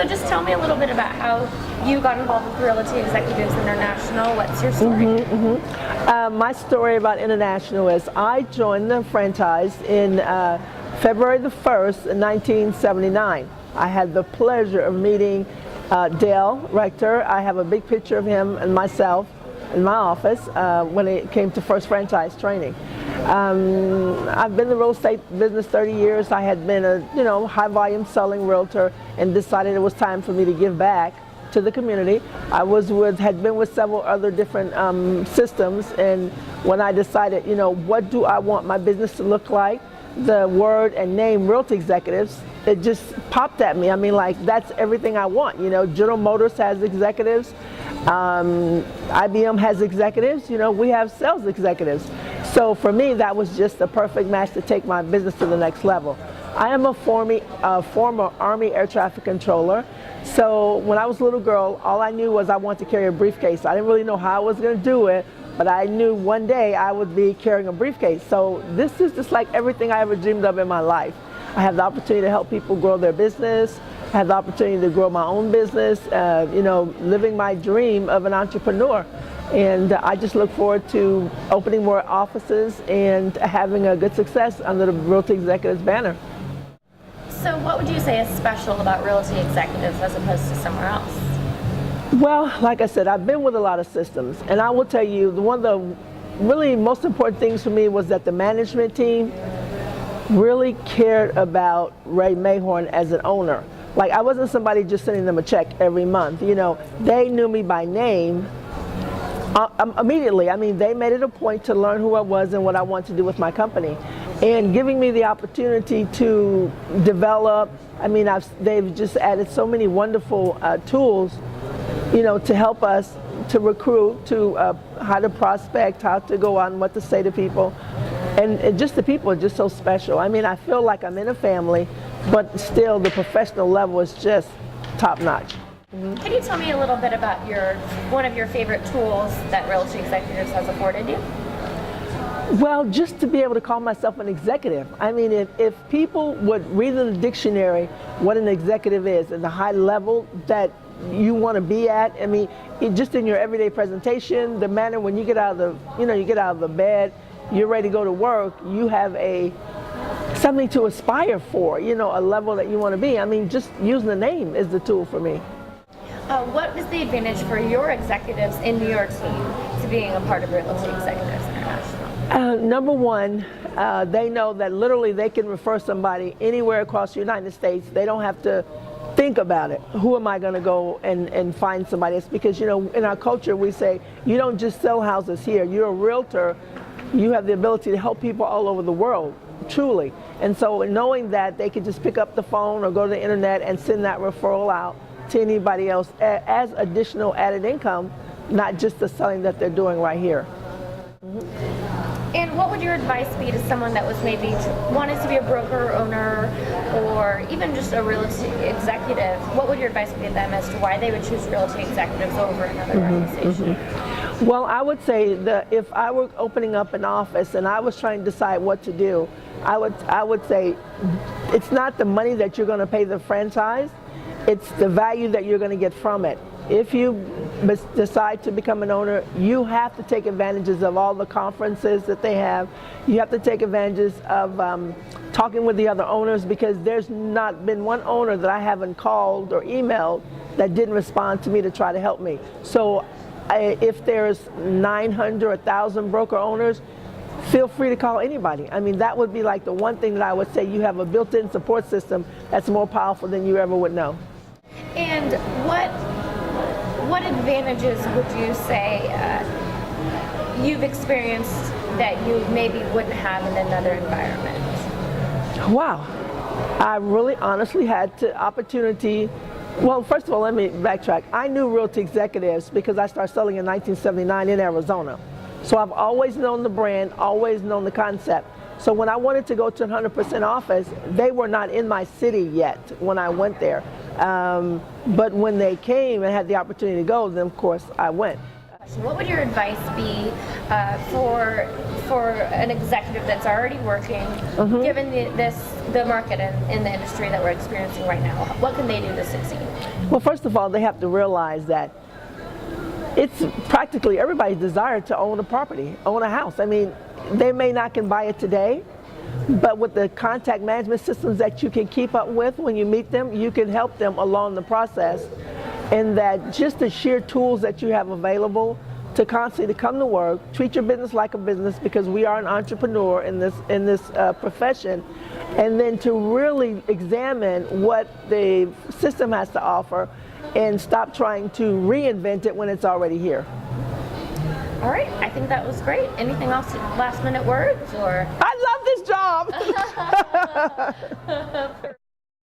just tell me a little bit about how you got involved with Realty Executives International. What's your story? My story about International is I joined the franchise in February the 1st, 1979. I had the pleasure of meeting Dale Rector. I have a big picture of him and myself in my office when it came to first franchise training. I've been in the real estate business 30 years. I had been a high volume selling realtor and decided it was time for me to give back to the community. I had been with several other different systems, and when I decided, what do I want my business to look like, the word and name Realty Executives, it just popped at me. I mean, like, that's everything I want. General Motors has executives, IBM has executives, we have sales executives. So for me, that was just the perfect match to take my business to the next level. I am a former Army air traffic controller. So when I was a little girl, all I knew was I wanted to carry a briefcase. I didn't really know how I was going to do it, but I knew one day I would be carrying a briefcase. So this is just like everything I ever dreamed of in my life. I have the opportunity to help people grow their business. I have the opportunity to grow my own business, living my dream of an entrepreneur. And I just look forward to opening more offices and having a good success under the Realty Executives banner. So what would you say is special about Realty Executives as opposed to somewhere else? Well, like I said, I've been with a lot of systems, and I will tell you, one of the really most important things for me was that the management team really cared about Raye Mayhorn as an owner. Like, I wasn't somebody just sending them a check every month. They knew me by name immediately. I mean, they made it a point to learn who I was and what I wanted to do with my company, and giving me the opportunity to develop. I mean, they've just added so many wonderful tools, to help us to recruit, to how to prospect, how to go out and what to say to people. And just the people are just so special. I mean, I feel like I'm in a family, but still the professional level is just top notch. Can you tell me a little bit about one of your favorite tools that Realty Executives has afforded you? Well, just to be able to call myself an executive. I mean, if people would read in the dictionary what an executive is and the high level that you want to be at, I mean, just in your everyday presentation, the manner when you get out of the bed, you're ready to go to work, you have something to aspire for, a level that you want to be. I mean, just using the name is the tool for me. What is the advantage for your executives in your team to being a part of Realty Executives International? Number one, they know that literally they can refer somebody anywhere across the United States. They don't have to think about it. Who am I going to go and find somebody? It's because, in our culture, we say, you don't just sell houses here. You're a realtor. You have the ability to help people all over the world, truly. And so knowing that they can just pick up the phone or go to the internet and send that referral out to anybody else as additional added income, not just the selling that they're doing right here. And what would your advice be to someone that was maybe wanted to be a broker owner or even just a realty executive? What would your advice be to them as to why they would choose Realty Executives over another organization? Well, I would say that if I were opening up an office and I was trying to decide what to do, I would say it's not the money that you're going to pay the franchise, it's the value that you're going to get from it. If you decide to become an owner, you have to take advantages of all the conferences that they have. You have to take advantages of talking with the other owners, because there's not been one owner that I haven't called or emailed that didn't respond to me to try to help me. So if there's 900 or 1,000 broker owners, feel free to call anybody. I mean, that would be like the one thing that I would say, you have a built-in support system that's more powerful than you ever would know. And what advantages would you say you've experienced that you maybe wouldn't have in another environment? Wow. I really honestly had the opportunity. Well, first of all, let me backtrack. I knew Realty Executives because I started selling in 1979 in Arizona. So I've always known the brand, always known the concept. So when I wanted to go to 100% office, they were not in my city yet when I went there. But when they came and had the opportunity to go, then of course I went. What would your advice be for for an executive that's already working, given the market in the industry that we're experiencing right now? What can they do to succeed? Well, first of all, they have to realize that it's practically everybody's desire to own a property, own a house. I mean, they may not can buy it today, but with the contact management systems that you can keep up with when you meet them, you can help them along the process. And that just the sheer tools that you have available to constantly come to work, treat your business like a business, because we are an entrepreneur in this profession, and then to really examine what the system has to offer and stop trying to reinvent it when it's already here. All right, I think that was great. Anything else, last minute words, or? I love this job.